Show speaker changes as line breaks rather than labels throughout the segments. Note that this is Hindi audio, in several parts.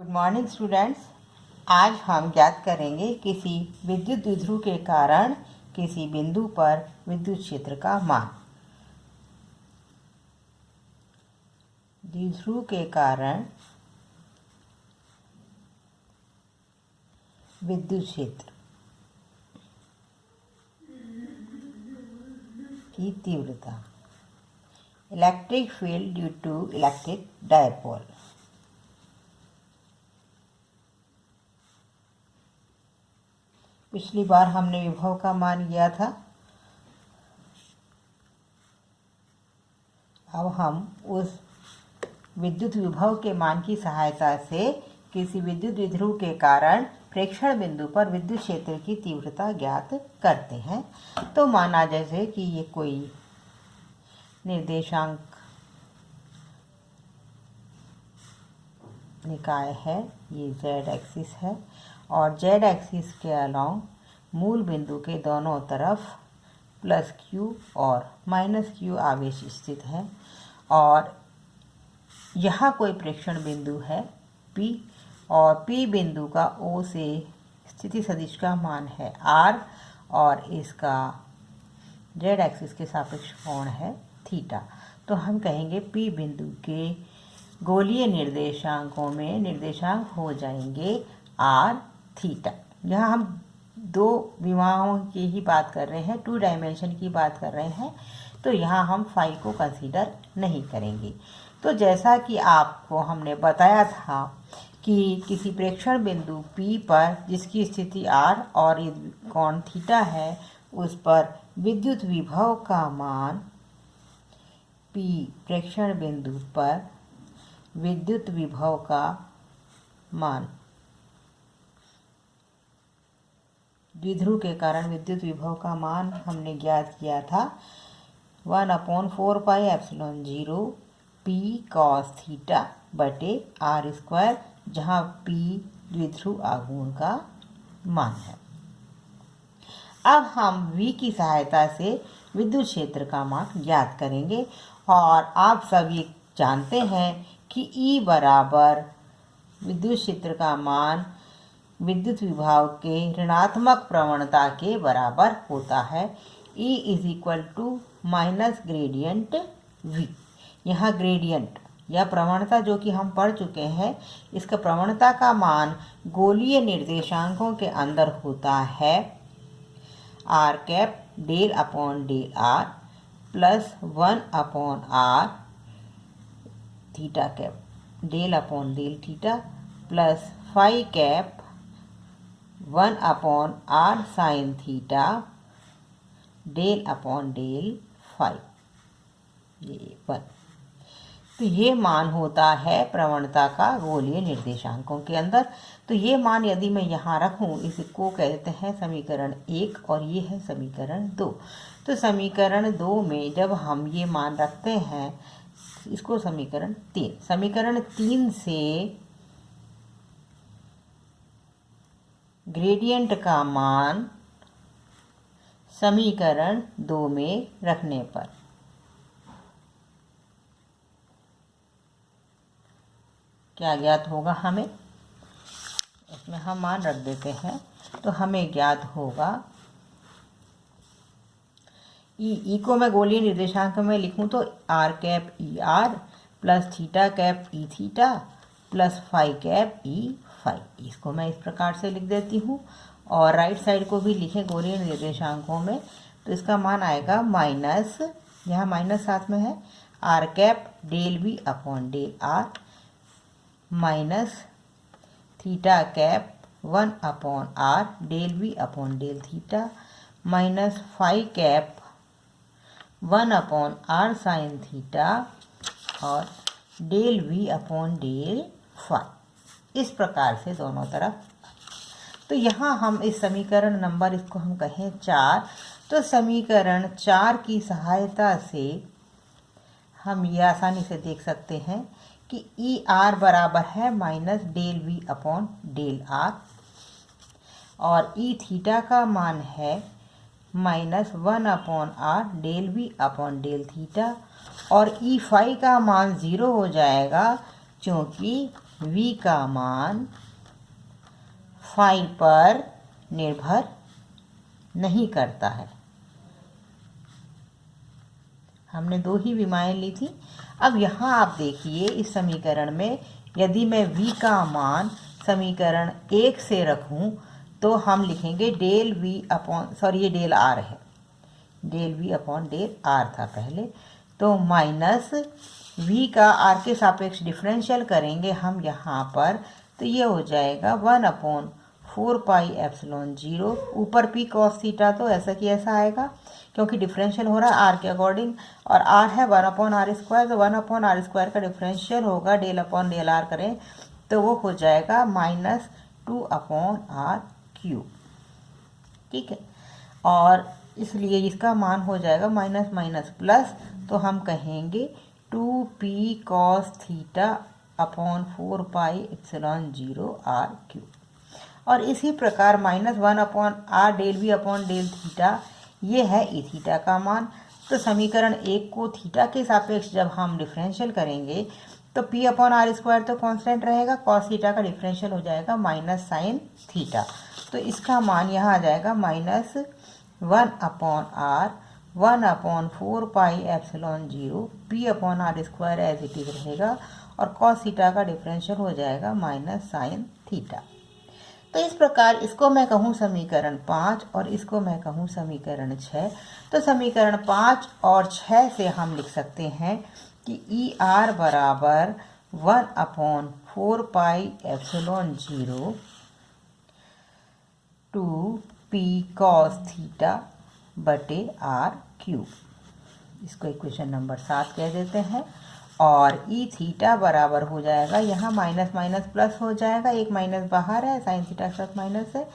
Good morning students. आज हम ज्ञात करेंगे किसी विद्युत द्विध्रुव के कारण किसी बिंदु पर विद्युत क्षेत्र का मान। द्विध्रुव के कारण विद्युत क्षेत्र की तीव्रता, electric field due to electric dipole. पिछली बार हमने विभव का मान लिया था। अब हम उस विद्युत विभव के मान की सहायता से किसी विद्युत द्विध्रुव के कारण प्रेक्षण बिंदु पर विद्युत क्षेत्र की तीव्रता ज्ञात करते हैं। तो माना जैसे कि ये कोई निर्देशांक निकाय है, ये z एक्सिस है और z एक्सिस के अलोंग मूल बिंदु के दोनों तरफ प्लस q और माइनस q आवेश स्थित है और यहाँ कोई प्रेक्षण बिंदु है P और P बिंदु का O से स्थिति सदिश का मान है r और इसका z एक्सिस के सापेक्ष कोण है थीटा। तो हम कहेंगे P बिंदु के गोलीय निर्देशांकों में निर्देशांक हो जाएंगे r थीटा। यहाँ हम दो विमाओं की ही बात कर रहे हैं, 2 डायमेंशन की बात कर रहे हैं, तो यहाँ हम फाई को कंसीडर नहीं करेंगे। तो जैसा कि आपको हमने बताया था कि किसी प्रेक्षण बिंदु P पर जिसकी स्थिति r और कोण थीटा है, उस पर विद्युत विभव का मान P प्रेक्षण बिंदु पर विद्युत विभव का मान, द्विध्रुव के कारण विद्युत विभव का मान हमने ज्ञात किया था 1/4 pi epsilon 0 P cos theta बटे r स्क्वायर, जहाँ P द्विध्रुव आघूर्ण का मान है। अब हम V की सहायता से विद्युत क्षेत्र का मान ज्ञात करेंगे और आप सभी जानते हैं कि E बराबर विद्युत क्षेत्र का मान विद्युत विभव के ऋणात्मक प्रवणता के बराबर होता है। E is equal to minus gradient V। यहाँ ग्रेडियंट या प्रवणता जो कि हम पढ़ चुके हैं, इसका प्रवणता का मान गोलीय निर्देशांकों के अंदर होता है r cap del upon del r plus 1/r theta cap del upon del theta plus phi cap 1/r sine theta del upon del phi, ये 1। तो ये मान होता है प्रवणता का गोलीय निर्देशांकों के अंदर। तो ये मान यदि मैं यहाँ रखूँ, इसको कहते हैं समीकरण 1 और ये है समीकरण 2। तो समीकरण 2 में जब हम ये मान रखते हैं, इसको समीकरण 3 से ग्रेडियंट का मान समीकरण 2 में रखने पर क्या ज्ञात होगा हमें, इसमें हम मान रख देते हैं। तो हमें ज्ञात होगा ई को मैं गोलीय निर्देशांक में लिखूं तो r cap E R plus theta cap E theta plus phi cap E phi, इसको मैं इस प्रकार से लिख देती हूँ। और राइट साइड को भी लिखें गोलीय निर्देशांकों में, तो इसका मान आएगा माइनस, यहाँ माइनस साथ में है, r cap del v upon del r minus theta cap 1/r del v upon del theta minus phi cap 1/r sine theta और del v upon del phi, इस प्रकार से दोनों तरफ। तो यहाँ हम इस समीकरण नंबर, इसको हम कहें 4, तो समीकरण 4 की सहायता से हम ये आसानी से देख सकते हैं कि ई आर बराबर है minus del V upon del R और ई थीटा का मान है minus 1/r del V upon del theta और ई फाई का मान 0 हो जाएगा, क्योंकि v का मान फाई पर निर्भर नहीं करता है। हमने दो ही विमाएं ली थी। अब यहाँ आप देखिए इस समीकरण में यदि मैं v का मान समीकरण 1 से रखूं तो हम लिखेंगे डेल v अपॉन, सॉरी ये डेल r है, del v upon del r था पहले, तो माइनस v का r के सापेक्ष डिफरेंशियल करेंगे हम यहाँ पर, तो ये हो जाएगा 1/4 पाई एप्सिलॉन 0 ऊपर p cos थीटा, तो ऐसा कि ऐसा आएगा क्योंकि डिफरेंशियल हो रहा है r के अकॉर्डिंग, और r है 1/r², तो 1/r² का डिफरेंशियल होगा डेल अपॉन डेल r करें तो वो हो जाएगा -2/r³। ठीक है, और इसलिए इसका मान हो जाएगा माइनस माइनस प्लस, तो हम कहेंगे 2p cos theta upon 4 pi epsilon 0 r³। और इसी प्रकार -1/r del v upon del theta, ये है ई थीटा का मान। तो समीकरण 1 को थीटा के सापेक्ष जब हम डिफरेंशियल करेंगे तो p/r² तो कांस्टेंट रहेगा, cos थीटा का डिफरेंशियल हो जाएगा माइनस साइन थीटा, तो इसका मान यहाँ आ जाएगा -1/r 1/4 pi epsilon 0 p/r² as it is रहेगा, और cos थीटा का डिफरेंशियल हो जाएगा माइनस साइन थीटा। तो इस प्रकार इसको मैं कहूँ समीकरण 5 और इसको मैं कहूँ समीकरण 6। तो समीकरण 5 और 6 से हम लिख सकते हैं कि ई आर बराबर 1/4 pi epsilon 0 2p cos theta बटे r³। इसको इक्वेशन नंबर 7 कह देते हैं। और ई थीटा बराबर हो जाएगा, यहाँ माइनस माइनस प्लस हो जाएगा, एक माइनस बाहर है, साइन थीटा के साथ माइनस है,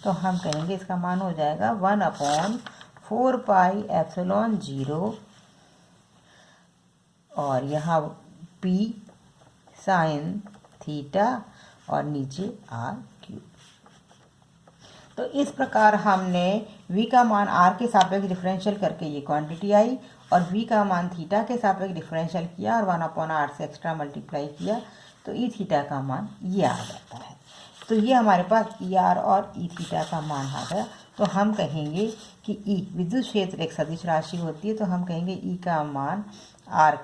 तो हम कहेंगे इसका मान हो जाएगा 1/4 पाई एप्सिलॉन 0 और यहाँ p साइन थीटा और नीचे r³। तो इस प्रकार हमने v का मान r के सापेक्ष डिफरेंशियल करके ये क्वांटिटी आई, और v का मान थीटा के सापेक्ष डिफरेंशियल किया और 1/r से एक्स्ट्रा मल्टीप्लाई किया, तो ई थीटा का मान ये आ जाता है। तो ये हमारे पास ई आर और ई थीटा का मान आ गया। तो हम कहेंगे कि ई विद्युत क्षेत्र एक सदिश राशि होती है, तो हम कहेंगे ई का मान r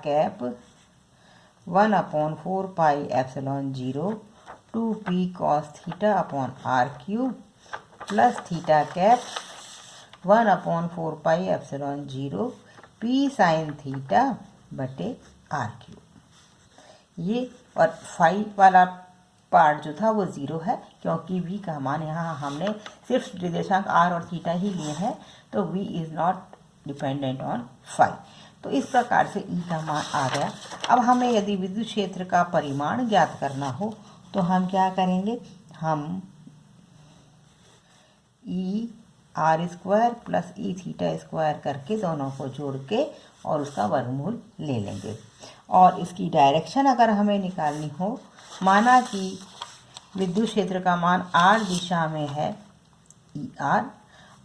1/4 pi epsilon 0 2p cos theta upon r³ plus theta cap 1/4 pi epsilon 0 p sign theta बटे r³। ये और फाई वाला पार्ट जो था वो 0 है, क्योंकि v का मान यहाँ हमने सिर्फ निर्देशांक r और थीटा ही लिए हैं, तो v is not dependent on phi. तो इस प्रकार से E का मान आ गया। अब हमें यदि विद्युत क्षेत्र का परिमाण ज्ञात करना हो तो हम क्या करेंगे, हम ई r² plus E theta square करके दोनों को जोड़ के और उसका वर्गमूल ले लेंगे। और इसकी डायरेक्शन अगर हमें निकालनी हो, माना कि विद्युत क्षेत्र का मान r दिशा में है ई आर,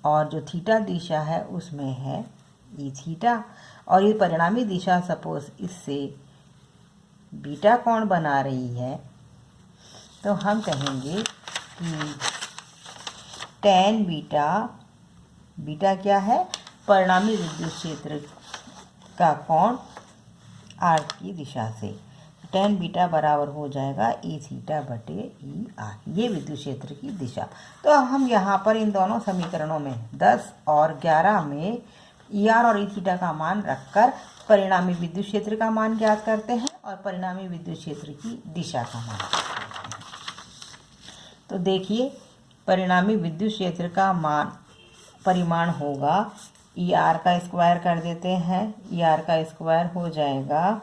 और जो थीटा दिशा है उसमें है ई थीटा, और ये परिणामी दिशा सपोज इससे बीटा कोण बना रही है, तो हम कहेंगे कि tan बीटा, बीटा क्या है, परिणामी विद्युत क्षेत्र का कोण r की दिशा से, tan बीटा बराबर हो जाएगा ई थीटा बटे ई आर, ये विद्युत क्षेत्र की दिशा। तो अब हम यहाँ पर इन दोनों समीकरणों में 10 और 11 में ई आर और ई थीटा का मान रखकर परिणामी विद्युत क्षेत्र का मान ज्ञात करते हैं और परिणामी विद्युत क्षेत्र की दिशा का मान ज्ञात करते हैं। तो देखिए परिणामी विद्युत क्षेत्र का मान परिमाण होगा, ई आर का स्क्वायर कर देते हैं, ई आर का स्क्वायर हो जाएगा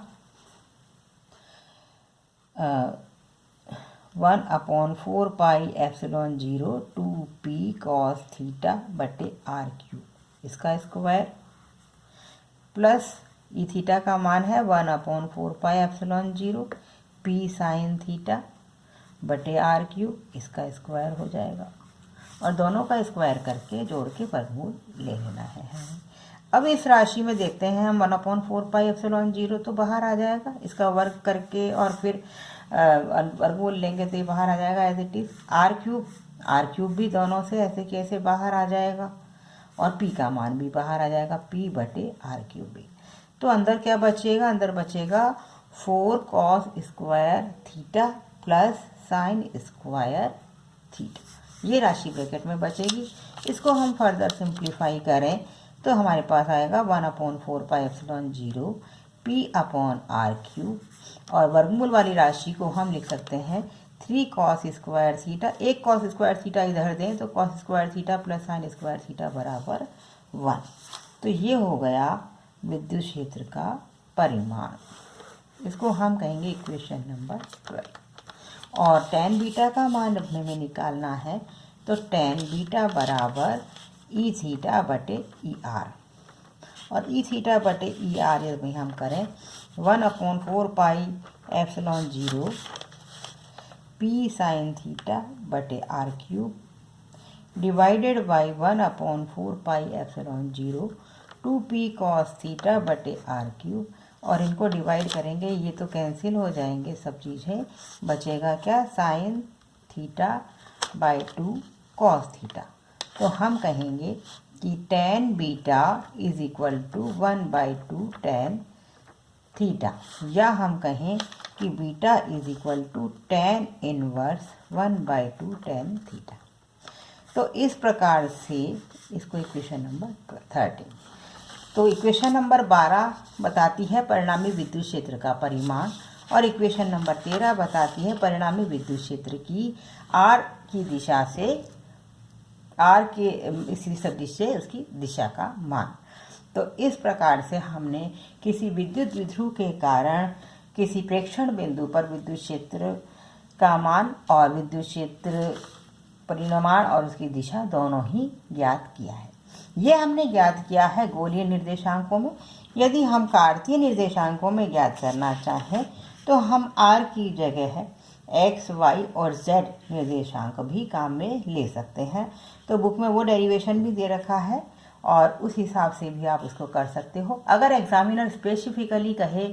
1/4 pi epsilon 0 2p cos theta बटे r³, इसका स्क्वायर प्लस ई थीटा का मान है 1/4 pi epsilon 0 p sign theta बटे r³, इसका स्क्वायर हो जाएगा, और दोनों का स्क्वायर करके जोड़ के वर्गमूल ले लेना है। अब इस राशि में देखते हैं हम 1/4 पाई एप्सिलॉन 0 तो बाहर आ जाएगा, इसका वर्ग करके और फिर वर्गमूल लेंगे तो ये बाहर आ जाएगा as it is. R cube भी दोनों से ऐसे कैसे बाहर आ जाएगा, और पी का मान भी बाहर आ जाएगा, पी बटे आर क्यूब भी। तो अंदर क्या बचेगा, अंदर बचेगा 4 cos square theta plus sine square theta. ये राशि ब्रैकेट में बचेगी। इसको हम फर्दर सिंप्लीफाई करें तो हमारे पास आएगा 1/4 pi epsilon 0 P upon R cube, और वर्गमूल वाली राशि को हम लिख सकते हैं 3 cos स्क्वायर थीटा। एक cos स्क्वायर थीटा इधर दें तो cos square theta plus sine square theta बराबर 1। तो ये हो गया विद्युत क्षेत्र का परिमाण। इसको हम कहेंगे इक्वेशन नंबर 12। और tan बीटा का मान अपने में निकालना है तो tan बीटा बराबर ई थीटा बटे ई आर, और ई थीटा बटे ई आर में हम करें 1/4 pi epsilon 0 P sine theta बटे R cube divided by 1/4 pi epsilon 0 2p cos theta बटे आर क्यूब, और इनको डिवाइड करेंगे ये तो कैंसिल हो जाएंगे सब चीज़ें, बचेगा क्या sine theta by 2 cos theta. तो हम कहेंगे कि tan beta is equal to 1/2 tan theta, या हम कहें कि beta is equal to tan inverse 1/2 tan theta. तो इस प्रकार से इसको इक्वेशन नंबर 13। तो इक्वेशन नंबर 12 बताती है परिणामी विद्युत क्षेत्र का परिमाण, और इक्वेशन नंबर 13 बताती है परिणामी विद्युत क्षेत्र की आर की दिशा से, आर के इसी सदिश से उसकी दिशा का मान। तो इस प्रकार से हमने किसी विद्युत द्विध्रुव के कारण किसी प्रेक्षण बिंदु पर विद्युत क्षेत्र का मान और विद्युत क्षेत्र परिमाण और उसकी दिशा दोनों ही ज्ञात किया है। ये हमने ज्ञात किया है गोलीय निर्देशांकों में। यदि हम कार्तीय निर्देशांकों में ज्ञात करना चाहें तो हम r की जगह है x, y और z निर्देशांक भी काम में ले सकते हैं। तो बुक में वो डेरिवेशन भी दे रखा है और उस हिसाब से भी आप उसको कर सकते हो। अगर एग्जामिनर स्पेसिफिकली कहे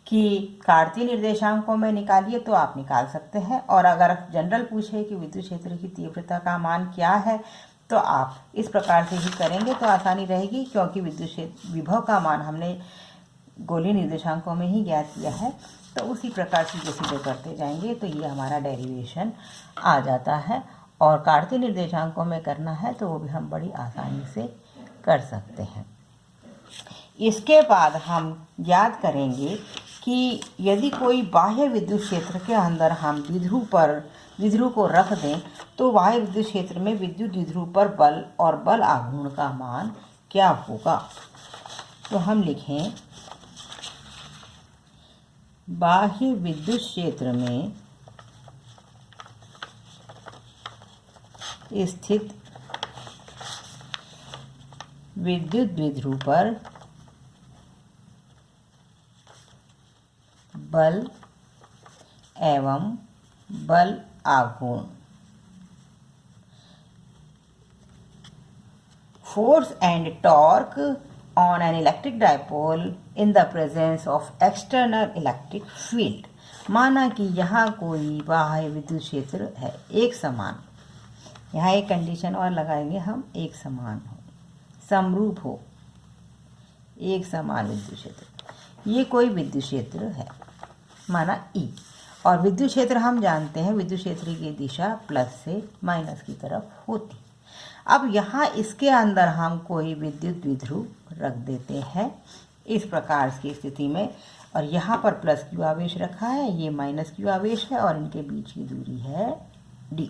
कि कार्तीय निर्देशांकों में निकालिए तो आप निकाल सकते हैं, और अगर जनरल पूछे कि विद्युत क्षेत्र की तीव्रता का मान क्या है तो आप इस प्रकार से ही करेंगे तो आसानी रहेगी, क्योंकि विद्युत क्षेत्र विभव का मान हमने गोलीय निर्देशांकों में ही ज्ञात किया है। तो उसी प्रकार से सीधे करते जाएंगे तो ये हमारा डेरिवेशन आ जाता है, और कार्तीय निर्देशांकों में करना है तो वो भी हम बड़ी आसानी से कर सकते हैं। इसके बाद हम याद करेंगे कि यदि कोई बाह्य विद्युत क्षेत्र के अंदर हम द्विध्रुव को रख दें तो बाह्य विद्युत क्षेत्र में विद्युत द्विध्रुव पर बल और बल आघूर्ण का मान क्या होगा। तो हम लिखें बाह्य विद्युत क्षेत्र में स्थित विद्युत द्विध्रुव पर बल एवं बल आघूर्ण, force and torque on an electric dipole in the presence of external electric field. माना कि यहाँ कोई बाह्य विद्युत क्षेत्र है एक समान, यहाँ एक कंडीशन और लगाएंगे हम, एक समान हो, समरूप हो, एक समान विद्युत क्षेत्र। ये कोई विद्युत क्षेत्र है माना ई, और विद्युत क्षेत्र हम जानते हैं विद्युत क्षेत्र की दिशा प्लस से माइनस की तरफ होती। अब यहाँ इसके अंदर हम कोई विद्युत द्विध्रुव रख देते हैं इस प्रकार की स्थिति में, और यहाँ पर प्लस क्यू आवेश रखा है, ये माइनस क्यू आवेश है, और इनके बीच की दूरी है डी।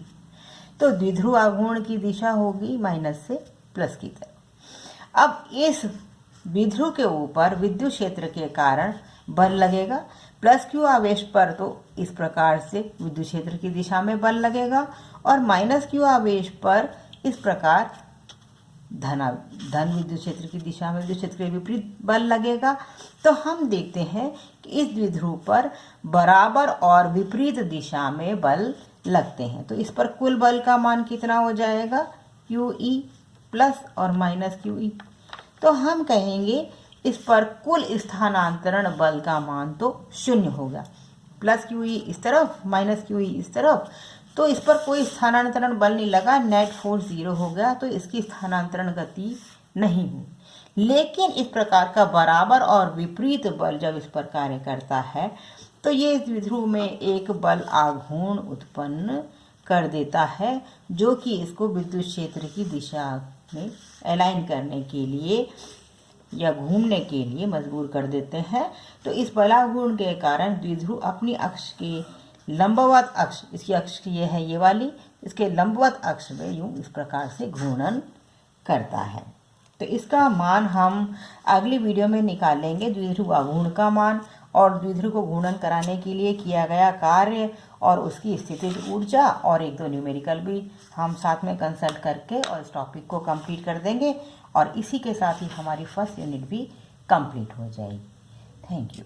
तो द्विध्रुव आघूर्ण की दिशा होगी माइनस से प्लस की तरफ। अब इस द्विध्रुव के ऊपर विद्युत क्षेत्र के कारण बल लगेगा, प्लस क्यू आवेश पर तो इस प्रकार से विद्युत क्षेत्र की दिशा में बल लगेगा, और माइनस क्यू आवेश पर इस प्रकार धन विद्युत क्षेत्र की दिशा में विद्युत क्षेत्र के विपरीत बल लगेगा। तो हम देखते हैं कि इस द्विध्रुव पर बराबर और विपरीत दिशा में बल लगते हैं। तो इस पर कुल बल का मान कितना हो जाएगा, क्यू ई प्लस और माइनस क्यू ई। तो हम कहेंगे इस पर कुल स्थानांतरण बल का मान तो 0 होगा, प्लस क्यू ई इस तरफ माइनस क्यू ई इस तरफ, तो इस पर कोई स्थानांतरण बल नहीं लगा, नेट फोर्स 0 हो गया, तो इसकी स्थानांतरण गति नहीं हुई। लेकिन इस प्रकार का बराबर और विपरीत बल जब इस पर कार्य करता है तो ये इस द्विध्रुव में एक बल आघूर्ण उत्पन्न कर देता है, जो कि इसको विद्युत क्षेत्र की दिशा में अलाइन करने के लिए या घूमने के लिए मजबूर कर देते हैं। तो इस बलाघूर्ण के कारण द्विध्रुव अपनी अक्ष के लंबवत अक्ष, इसकी अक्ष ये है ये वाली, इसके लंबवत अक्ष में यूं इस प्रकार से घूर्णन करता है। तो इसका मान हम अगली वीडियो में निकालेंगे, द्विध्रुव आघूर्ण का मान और द्विध्रुव को घूर्णन कराने के लिए किया गया कार्य और उसकी स्थितिज ऊर्जा, और एक दो न्यूमेरिकल भी हम साथ में कंसल्ट करके और इस टॉपिक को कंप्लीट कर देंगे, और इसी के साथ ही हमारी फर्स्ट यूनिट भी कंप्लीट हो जाएगी। Thank you.